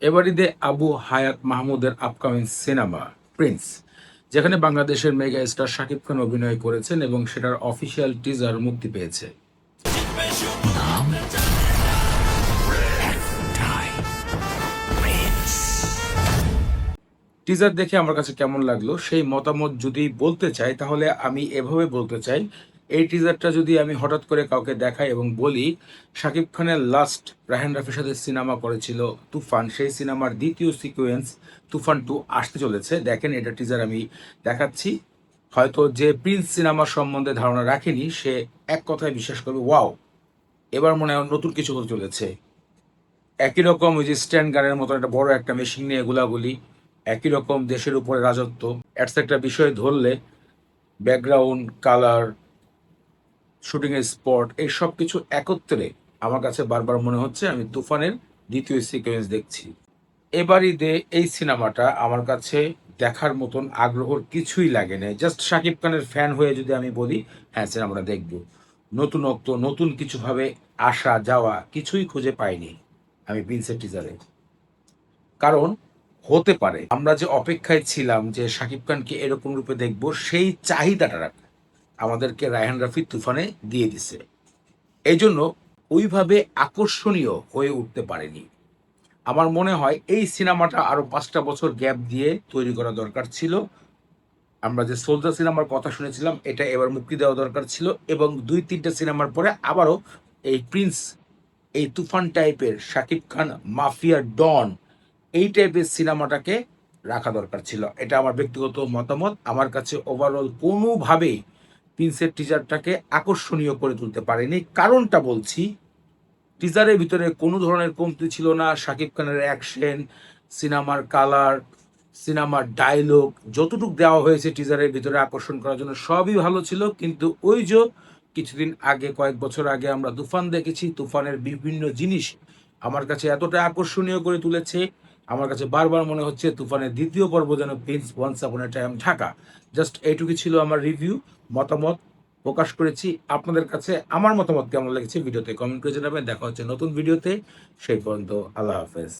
এবার ঈদে আবু হায়াত মাহমুদের আপকামিং সিনেমা প্রিন্স, যেখানে বাংলাদেশের মেগা স্টার শাকিব খান অভিনয় করেছেন এবং সেটার অফিসিয়াল টিজার মুক্তি পেয়েছে। নাম একটাই, প্রিন্স। টিজার দেখে আমার কাছে কেমন লাগলো সেই মতামত যদি বলতে চাই, তাহলে আমি এভাবে বলতে চাই, এই টিজারটা যদি আমি হঠাৎ করে কাউকে দেখাই এবং বলি শাকিব খানের লাস্ট রায়হান রাফির সাথে সিনেমা করেছিল তুফান, সেই সিনেমার দ্বিতীয় সিকোয়েন্স তুফান 2 আসতে চলেছে, দেখেন এটা টিজার আমি দেখাচ্ছি, হয়তো যে প্রিন্স সিনেমার সম্বন্ধে ধারণা রাখেনি সে এক কথায় বিশ্বাস করবে, ওয়াও এবার মনে হয় নতুন কিছু হতে চলেছে। একই রকম ওই যে স্ট্যান্ড গানের মতো একটা বড় একটা মেশিন নিয়ে গোলাগুলি, একই রকম দেশের উপরে রাজত্ব, একটা বিষয় ধরলে ব্যাকগ্রাউন্ড, কালার, শুটিং এর স্পট, এই সব কিছু একত্রে আমার কাছে বারবার মনে হচ্ছে আমি তুফানের দ্বিতীয় সিকোয়েন্স দেখছি। এবার ঈদে এই সিনেমাটা আমার কাছে দেখার মতন আগ্রহর কিছুই লাগে না, জাস্ট শাকিব খানের ফ্যান হয়ে যদি আমি বলি হ্যাঁ সিনেমাটা দেখবো, নতুনত্ব নতুন কিছু ভাবে আসা যাওয়া কিছুই খুঁজে পাইনি আমি প্রিন্সের টিজারে। কারণ হতে পারে আমরা যে অপেক্ষায় ছিলাম যে শাকিব খানকে এরকম রূপে দেখবো, সেই চাহিদাটা আমাদেরকে রায়হান রাফি তুফানে দিয়ে দিছে, এই জন্য ওইভাবে আকর্ষণীয় হয়ে উঠতে পারেনি। আমার মনে হয় এই সিনেমাটা আরো 5টা বছর গ্যাপ দিয়ে তৈরি করা দরকার ছিল। আমরা যে সোলজার সিনেমার কথা শুনেছিলাম এটা এবার মুক্তি দেওয়া দরকার ছিল, এবং 2-3টা সিনেমার পরে আবারও এই প্রিন্স, এই তুফান টাইপের শাকিব খান মাফিয়া ডন, এই টাইপের সিনেমাটাকে রাখা দরকার ছিল। এটা আমার ব্যক্তিগত মতামত। আমার কাছে ওভারঅল কোনোভাবেই প্রিন্সের টিজারটাকে আকর্ষণীয় করে তুলতে পারেনি। কারণটা বলছি, টিজারের ভিতরে কোনো ধরনের কমতি ছিল না। শাকিব খানের অ্যাকশন, সিনেমার কালার, সিনেমার ডায়লগ যতটুকু দেওয়া হয়েছে টিজারের ভিতরে আকর্ষণ করার জন্য সবই ভালো ছিল, কিন্তু ওই যে কিছুদিন আগে, কয়েক বছর আগে আমরা তুফান দেখেছি, তুফানের বিভিন্ন জিনিস আমার কাছে এতটা আকর্ষণীয় করে তুলেছে, আমার কাছে বারবার মনে হচ্ছে তুফানের দ্বিতীয় পর্ব যেন প্রিন্স ওয়ান্স আপন এ টাইম ঢাকা। জাস্ট এইটুকু ছিল আমার রিভিউ, মতামত প্রকাশ করেছি। আপনাদের কাছে আমার মতামত কেমন লেগেছে ভিডিওতে কমেন্ট করে জানাবেন। দেখা হচ্ছে নতুন ভিডিওতে, সেই পর্যন্ত আল্লাহ হাফেজ।